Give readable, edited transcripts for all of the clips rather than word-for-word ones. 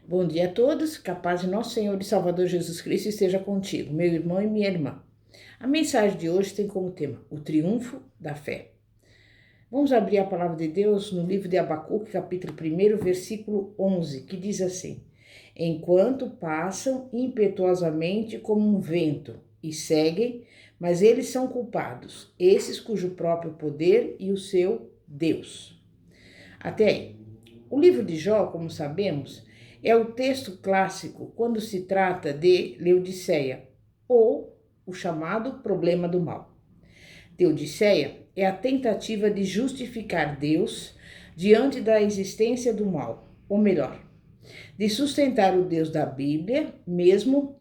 Bom dia a todos, que a paz de nosso Senhor e Salvador Jesus Cristo esteja contigo, meu irmão e minha irmã. A mensagem de hoje tem como tema o triunfo da fé. Vamos abrir a palavra de Deus no livro de Abacuque, capítulo 1, versículo 11, que diz assim: Enquanto passam impetuosamente como um vento e seguem, mas eles são culpados, esses cujo próprio poder e o seu Deus. Até aí. O livro de Jó, como sabemos, é o texto clássico quando se trata de Laodiceia, ou o chamado problema do mal. Laodiceia é a tentativa de justificar Deus diante da existência do mal, ou melhor, de sustentar o Deus da Bíblia, mesmo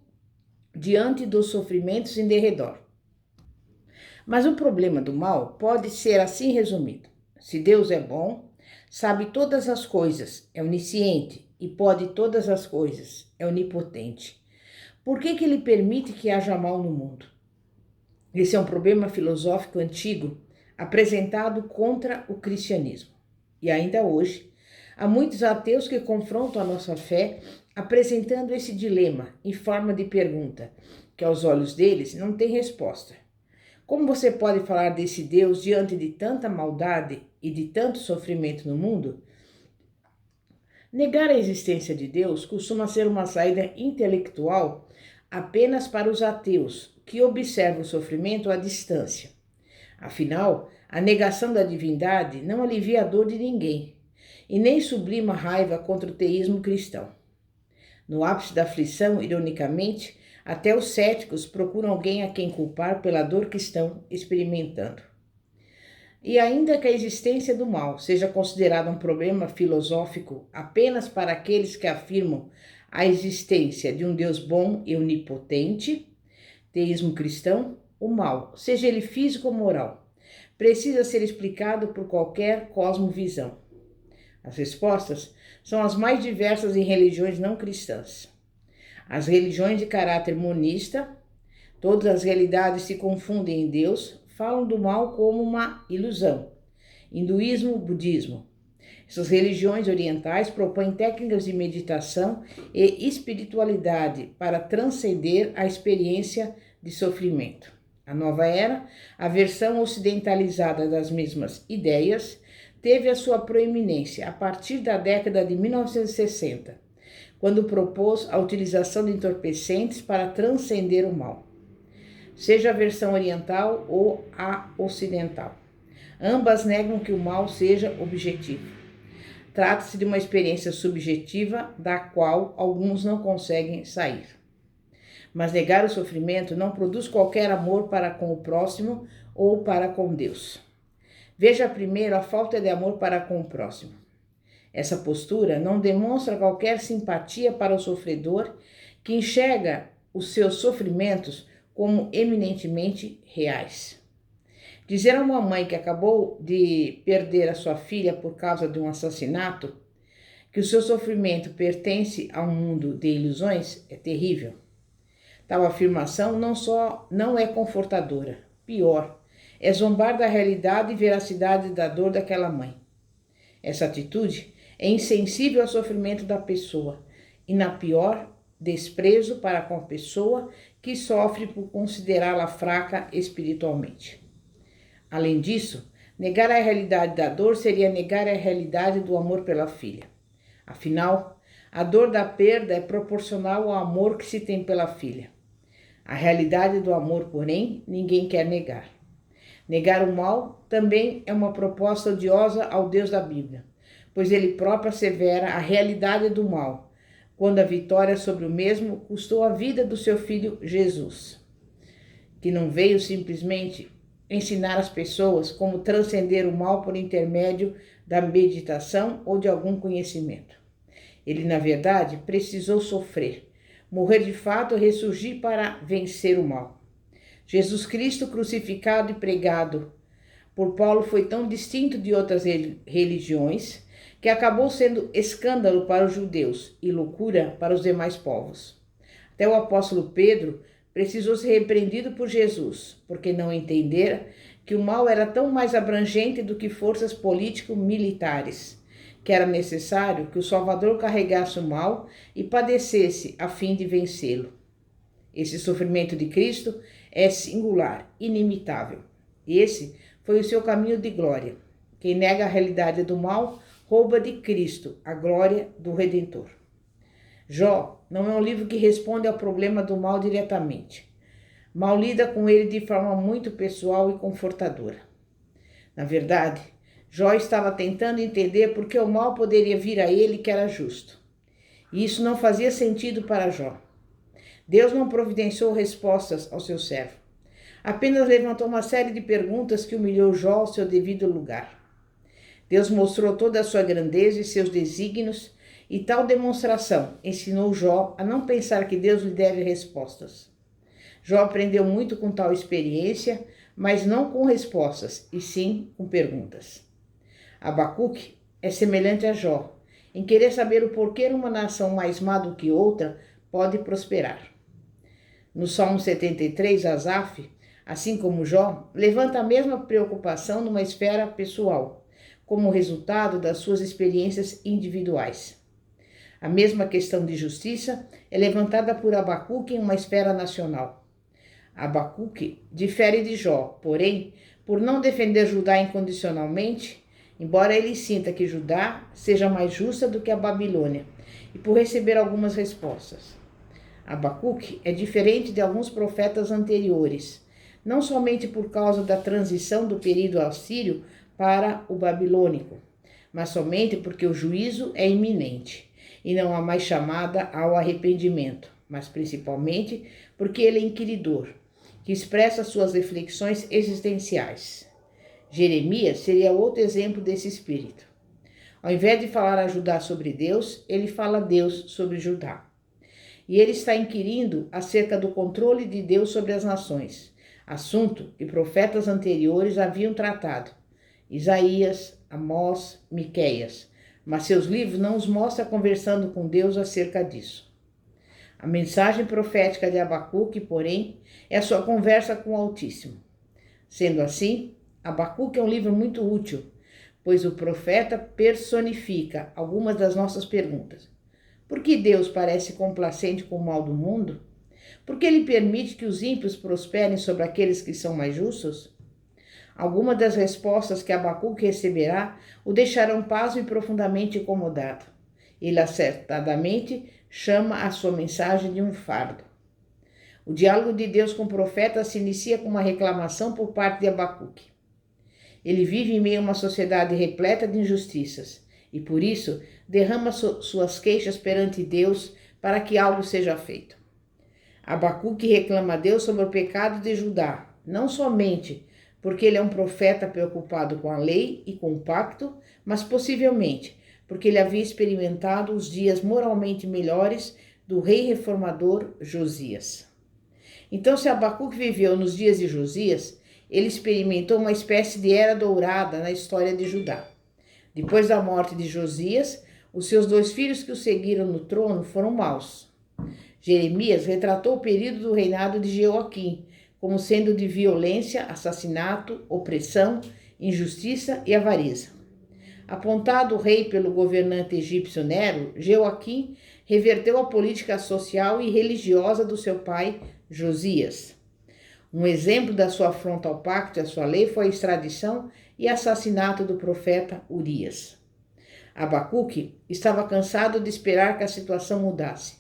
diante dos sofrimentos em derredor. Mas o problema do mal pode ser assim resumido: se Deus é bom, sabe todas as coisas, é onisciente e pode todas as coisas, é onipotente, por que ele permite que haja mal no mundo? Esse é um problema filosófico antigo apresentado contra o cristianismo. E ainda hoje, há muitos ateus que confrontam a nossa fé apresentando esse dilema em forma de pergunta, que aos olhos deles não tem resposta. Como você pode falar desse Deus diante de tanta maldade e de tanto sofrimento no mundo? Negar a existência de Deus costuma ser uma saída intelectual apenas para os ateus, que observam o sofrimento à distância. Afinal, a negação da divindade não alivia a dor de ninguém e nem sublima a raiva contra o teísmo cristão. No ápice da aflição, ironicamente, até os céticos procuram alguém a quem culpar pela dor que estão experimentando. E ainda que a existência do mal seja considerada um problema filosófico apenas para aqueles que afirmam a existência de um Deus bom e onipotente, teísmo cristão, o mal, seja ele físico ou moral, precisa ser explicado por qualquer cosmovisão. As respostas são as mais diversas em religiões não cristãs. As religiões de caráter monista, todas as realidades se confundem em Deus, falam do mal como uma ilusão. Hinduísmo, budismo. Essas religiões orientais propõem técnicas de meditação e espiritualidade para transcender a experiência de sofrimento. A nova era, a versão ocidentalizada das mesmas ideias, teve a sua proeminência a partir da década de 1960, quando propôs a utilização de entorpecentes para transcender o mal, seja a versão oriental ou a ocidental. Ambas negam que o mal seja objetivo. Trata-se de uma experiência subjetiva da qual alguns não conseguem sair. Mas negar o sofrimento não produz qualquer amor para com o próximo ou para com Deus. Veja primeiro a falta de amor para com o próximo. Essa postura não demonstra qualquer simpatia para o sofredor, que enxerga os seus sofrimentos como eminentemente reais. Dizer a uma mãe que acabou de perder a sua filha por causa de um assassinato que o seu sofrimento pertence a um mundo de ilusões é terrível. Tal afirmação não só não é confortadora, pior, é zombar da realidade e veracidade da dor daquela mãe. Essa atitude é insensível ao sofrimento da pessoa e, na pior, desprezo para com a pessoa que sofre por considerá-la fraca espiritualmente. Além disso, negar a realidade da dor seria negar a realidade do amor pela filha. Afinal, a dor da perda é proporcional ao amor que se tem pela filha. A realidade do amor, porém, ninguém quer negar. Negar o mal também é uma proposta odiosa ao Deus da Bíblia, pois ele próprio assevera a realidade do mal, quando a vitória sobre o mesmo custou a vida do seu filho Jesus, que não veio simplesmente ensinar as pessoas como transcender o mal por intermédio da meditação ou de algum conhecimento. Ele, na verdade, precisou sofrer, morrer de fato e ressurgir para vencer o mal. Jesus Cristo crucificado e pregado por Paulo foi tão distinto de outras religiões que acabou sendo escândalo para os judeus e loucura para os demais povos. Até o apóstolo Pedro precisou ser repreendido por Jesus, porque não entendera que o mal era tão mais abrangente do que forças político-militares, que era necessário que o Salvador carregasse o mal e padecesse a fim de vencê-lo. Esse sofrimento de Cristo é singular, inimitável. Esse foi o seu caminho de glória. Quem nega a realidade do mal, rouba de Cristo a glória do Redentor. Jó não é um livro que responde ao problema do mal diretamente. Mal lida com ele de forma muito pessoal e confortadora. Na verdade, Jó estava tentando entender por que o mal poderia vir a ele que era justo. E isso não fazia sentido para Jó. Deus não providenciou respostas ao seu servo. Apenas levantou uma série de perguntas que humilhou Jó ao seu devido lugar. Deus mostrou toda a sua grandeza e seus desígnios, e tal demonstração ensinou Jó a não pensar que Deus lhe deve respostas. Jó aprendeu muito com tal experiência, mas não com respostas, e sim com perguntas. Abacuque é semelhante a Jó, em querer saber o porquê uma nação mais má do que outra pode prosperar. No Salmo 73, Asaf, assim como Jó, levanta a mesma preocupação numa esfera pessoal, como resultado das suas experiências individuais. A mesma questão de justiça é levantada por Abacuque em uma esfera nacional. Abacuque difere de Jó, porém, por não defender Judá incondicionalmente, embora ele sinta que Judá seja mais justa do que a Babilônia, e por receber algumas respostas. Abacuque é diferente de alguns profetas anteriores, não somente por causa da transição do período assírio para o babilônico, mas somente porque o juízo é iminente e não há mais chamada ao arrependimento, mas principalmente porque ele é inquiridor, que expressa suas reflexões existenciais. Jeremias seria outro exemplo desse espírito. Ao invés de falar a Judá sobre Deus, ele fala a Deus sobre Judá. E ele está inquirindo acerca do controle de Deus sobre as nações, assunto que profetas anteriores haviam tratado, Isaías, Amós, Miqueias, mas seus livros não os mostram conversando com Deus acerca disso. A mensagem profética de Abacuque, porém, é a sua conversa com o Altíssimo. Sendo assim, Abacuque é um livro muito útil, pois o profeta personifica algumas das nossas perguntas. Por que Deus parece complacente com o mal do mundo? Por que ele permite que os ímpios prosperem sobre aqueles que são mais justos? Algumas das respostas que Abacuque receberá o deixarão pasmo e profundamente incomodado. Ele acertadamente chama a sua mensagem de um fardo. O diálogo de Deus com o profeta se inicia com uma reclamação por parte de Abacuque. Ele vive em meio a uma sociedade repleta de injustiças e, por isso, derrama suas queixas perante Deus para que algo seja feito. Abacuque reclama a Deus sobre o pecado de Judá, não somente porque ele é um profeta preocupado com a lei e com o pacto, mas possivelmente porque ele havia experimentado os dias moralmente melhores do rei reformador Josias. Então, se Abacuque viveu nos dias de Josias, ele experimentou uma espécie de era dourada na história de Judá. Depois da morte de Josias, os seus 2 filhos que o seguiram no trono foram maus. Jeremias retratou o período do reinado de Jeoaquim como sendo de violência, assassinato, opressão, injustiça e avareza. Apontado o rei pelo governante egípcio Nero, Jeoaquim reverteu a política social e religiosa do seu pai Josias. Um exemplo da sua afronta ao pacto e à sua lei foi a extradição e assassinato do profeta Urias. Abacuque estava cansado de esperar que a situação mudasse.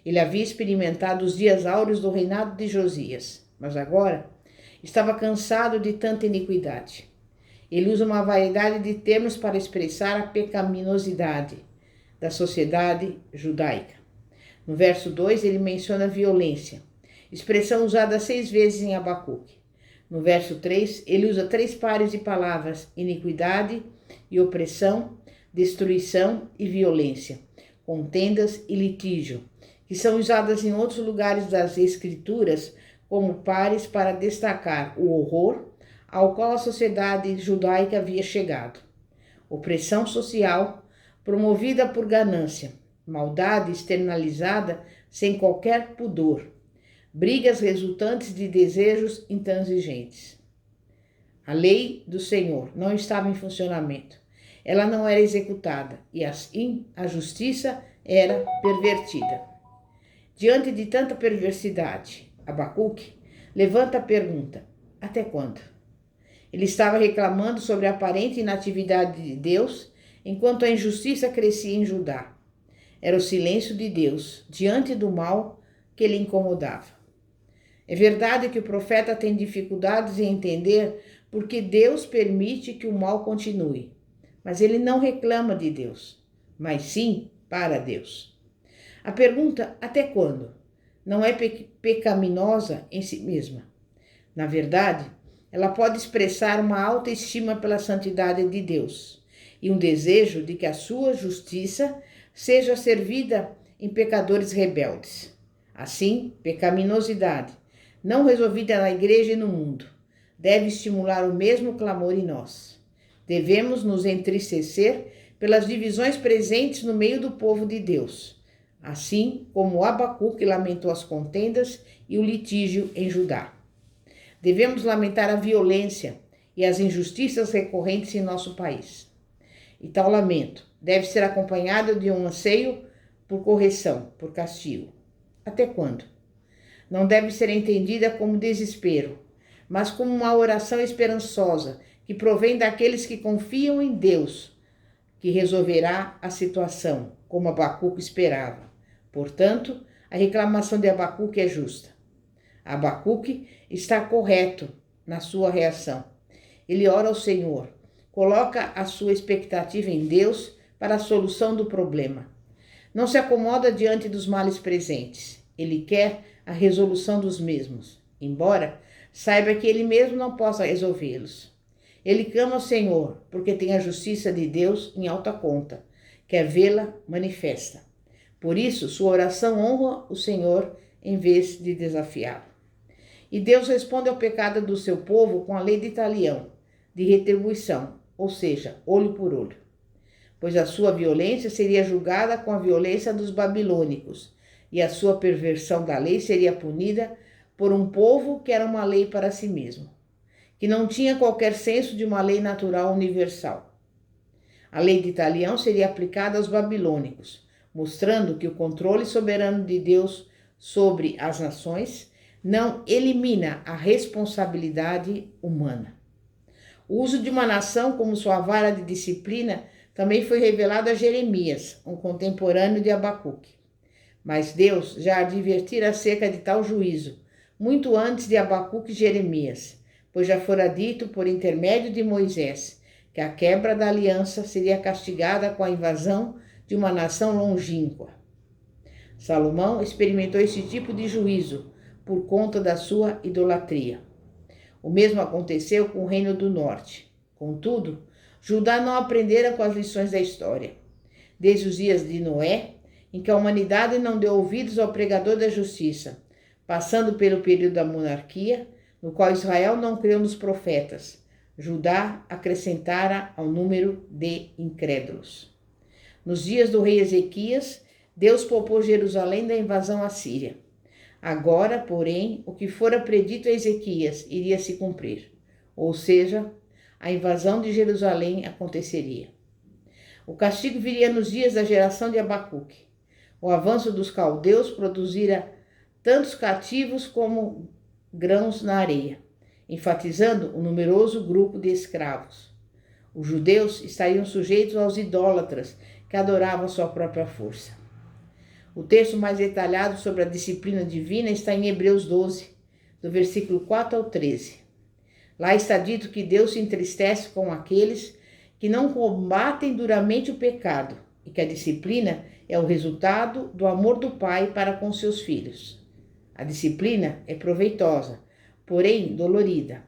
Ele havia experimentado os dias áureos do reinado de Josias, mas agora estava cansado de tanta iniquidade. Ele usa uma variedade de termos para expressar a pecaminosidade da sociedade judaica. No verso 2, ele menciona violência, expressão usada 6 vezes em Abacuque. No verso 3, ele usa 3 pares de palavras: iniquidade e opressão, destruição e violência, contendas e litígio, que são usadas em outros lugares das Escrituras como pares para destacar o horror ao qual a sociedade judaica havia chegado. Opressão social promovida por ganância, maldade externalizada sem qualquer pudor, brigas resultantes de desejos intransigentes. A lei do Senhor não estava em funcionamento. ela não era executada e assim a justiça era pervertida. Diante de tanta perversidade, Abacuque levanta a pergunta: até quando? Ele estava reclamando sobre a aparente inatividade de Deus, enquanto a injustiça crescia em Judá. Era o silêncio de Deus diante do mal que lhe incomodava. É verdade que o profeta tem dificuldades em entender por que Deus permite que o mal continue, mas ele não reclama de Deus, mas sim para Deus. A pergunta até quando não é pecaminosa em si mesma. Na verdade, ela pode expressar uma alta estima pela santidade de Deus e um desejo de que a sua justiça seja servida em pecadores rebeldes. Assim, pecaminosidade, não resolvida na igreja e no mundo, deve estimular o mesmo clamor em nós. Devemos nos entristecer pelas divisões presentes no meio do povo de Deus, assim como Abacuque lamentou as contendas e o litígio em Judá. Devemos lamentar a violência e as injustiças recorrentes em nosso país. E tal lamento deve ser acompanhado de um anseio por correção, por castigo. Até quando? Não deve ser entendida como desespero, mas como uma oração esperançosa que provém daqueles que confiam em Deus, que resolverá a situação, como Abacuque esperava. Portanto, a reclamação de Abacuque é justa. Abacuque está correto na sua reação. Ele ora ao Senhor, coloca a sua expectativa em Deus para a solução do problema. Não se acomoda diante dos males presentes. Ele quer a resolução dos mesmos, embora saiba que ele mesmo não possa resolvê-los. Ele clama ao Senhor, porque tem a justiça de Deus em alta conta, quer vê-la manifesta. Por isso, sua oração honra o Senhor em vez de desafiá-lo. E Deus responde ao pecado do seu povo com a lei de talião, de retribuição, ou seja, olho por olho. Pois a sua violência seria julgada com a violência dos babilônicos, e a sua perversão da lei seria punida por um povo que era uma lei para si mesmo, que não tinha qualquer senso de uma lei natural universal. A lei de talião seria aplicada aos babilônicos, mostrando que o controle soberano de Deus sobre as nações não elimina a responsabilidade humana. O uso de uma nação como sua vara de disciplina também foi revelado a Jeremias, um contemporâneo de Abacuque. Mas Deus já advertira acerca de tal juízo, muito antes de Abacuque e Jeremias, pois já fora dito por intermédio de Moisés que a quebra da aliança seria castigada com a invasão de uma nação longínqua. Salomão experimentou esse tipo de juízo por conta da sua idolatria. O mesmo aconteceu com o Reino do Norte. Contudo, Judá não aprendera com as lições da história. Desde os dias de Noé, em que a humanidade não deu ouvidos ao pregador da justiça, passando pelo período da monarquia, no qual Israel não creu nos profetas, Judá acrescentara ao número de incrédulos. Nos dias do rei Ezequias, Deus poupou Jerusalém da invasão assíria. Agora, porém, o que fora predito a Ezequias iria se cumprir, ou seja, a invasão de Jerusalém aconteceria. O castigo viria nos dias da geração de Abacuque. O avanço dos caldeus produzira tantos cativos como grãos na areia, enfatizando o numeroso grupo de escravos. Os judeus estariam sujeitos aos idólatras que adoravam sua própria força. O texto mais detalhado sobre a disciplina divina está em Hebreus 12, do versículo 4 ao 13. Lá está dito que Deus se entristece com aqueles que não combatem duramente o pecado e que a disciplina é o resultado do amor do Pai para com seus filhos. A disciplina é proveitosa, porém dolorida.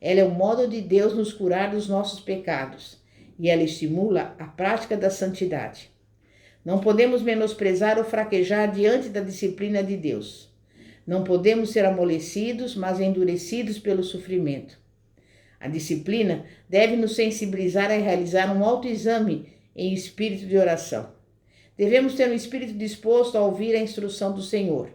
Ela é o modo de Deus nos curar dos nossos pecados e ela estimula a prática da santidade. Não podemos menosprezar ou fraquejar diante da disciplina de Deus. Não podemos ser amolecidos, mas endurecidos pelo sofrimento. A disciplina deve nos sensibilizar a realizar um autoexame em espírito de oração. Devemos ter um espírito disposto a ouvir a instrução do Senhor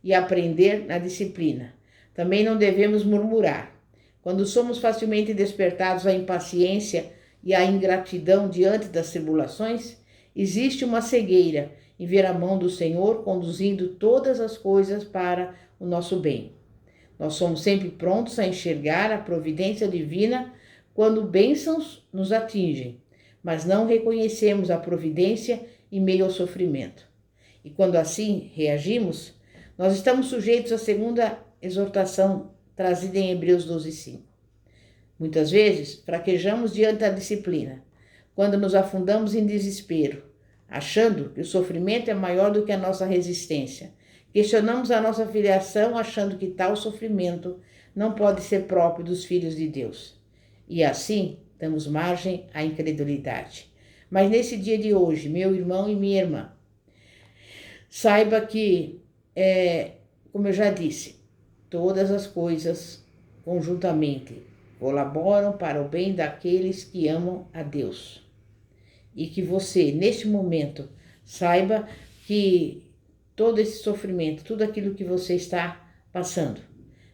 e aprender na disciplina. Também não devemos murmurar. Quando somos facilmente despertados à impaciência e a ingratidão diante das tribulações, existe uma cegueira em ver a mão do Senhor conduzindo todas as coisas para o nosso bem. Nós somos sempre prontos a enxergar a providência divina quando bênçãos nos atingem, mas não reconhecemos a providência em meio ao sofrimento. E quando assim reagimos, nós estamos sujeitos à segunda exortação trazida em Hebreus 12:5. Muitas vezes fraquejamos diante da disciplina, quando nos afundamos em desespero, achando que o sofrimento é maior do que a nossa resistência. Questionamos a nossa filiação, achando que tal sofrimento não pode ser próprio dos filhos de Deus. E assim damos margem à incredulidade. Mas nesse dia de hoje, meu irmão e minha irmã, saiba que, como eu já disse, todas as coisas conjuntamente colaboram para o bem daqueles que amam a Deus. E que você, neste momento, saiba que todo esse sofrimento, tudo aquilo que você está passando,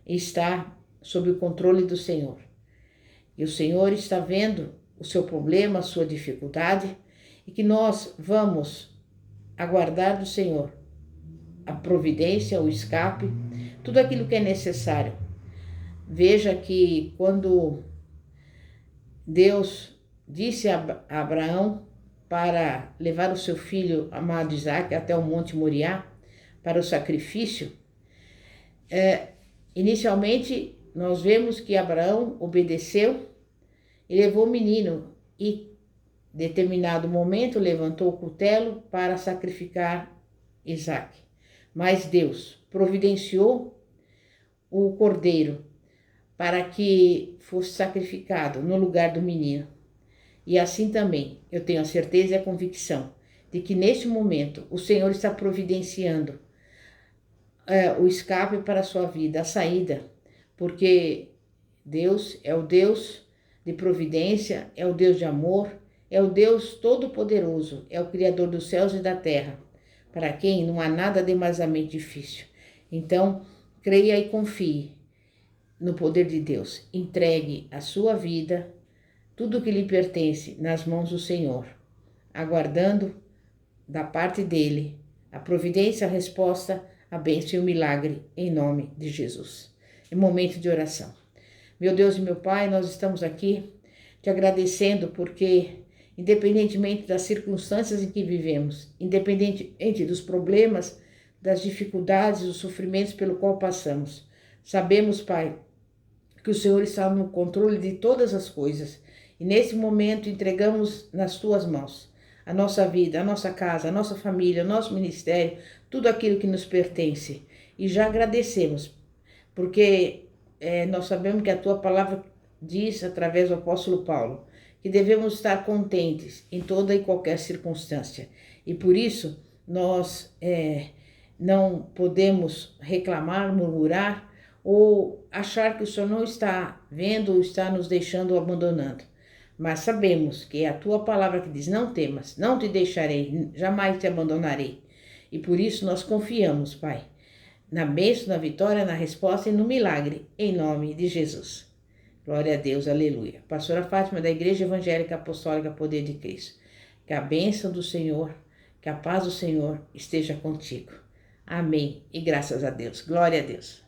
está sob o controle do Senhor. E o Senhor está vendo o seu problema, a sua dificuldade, e que nós vamos aguardar do Senhor a providência, o escape, tudo aquilo que é necessário. Veja que quando Deus disse a Abraão para levar o seu filho amado Isaque até o Monte Moriá para o sacrifício, inicialmente nós vemos que Abraão obedeceu e levou o menino e, em determinado momento, levantou o cutelo para sacrificar Isaque. Mas Deus providenciou o cordeiro para que fosse sacrificado no lugar do menino. E assim também, eu tenho a certeza e a convicção de que neste momento o Senhor está providenciando o escape para a sua vida, a saída, porque Deus é o Deus de providência, é o Deus de amor, é o Deus todo-poderoso, é o Criador dos céus e da terra, para quem não há nada demasiadamente difícil. Então, creia e confie no poder de Deus. Entregue a sua vida, tudo que lhe pertence, nas mãos do Senhor, aguardando da parte dele a providência, a resposta, a bênção e o milagre, em nome de Jesus. É momento de oração. Meu Deus e meu Pai, nós estamos aqui te agradecendo porque, independentemente das circunstâncias em que vivemos, independentemente dos problemas, das dificuldades, dos sofrimentos pelo qual passamos, sabemos, Pai, que o Senhor está no controle de todas as coisas. E nesse momento entregamos nas tuas mãos a nossa vida, a nossa casa, a nossa família, o nosso ministério, tudo aquilo que nos pertence. E já agradecemos, porque nós sabemos que a tua palavra diz, através do apóstolo Paulo, que devemos estar contentes em toda e qualquer circunstância. E por isso nós não podemos reclamar, murmurar ou achar que o Senhor não está vendo ou está nos deixando ou abandonando. Mas sabemos que é a tua palavra que diz: não temas, não te deixarei, jamais te abandonarei. E por isso nós confiamos, Pai, na bênção, na vitória, na resposta e no milagre, em nome de Jesus. Glória a Deus, aleluia. Pastora Fátima, da Igreja Evangélica Apostólica Poder de Cristo. Que a bênção do Senhor, que a paz do Senhor esteja contigo. Amém. E graças a Deus. Glória a Deus.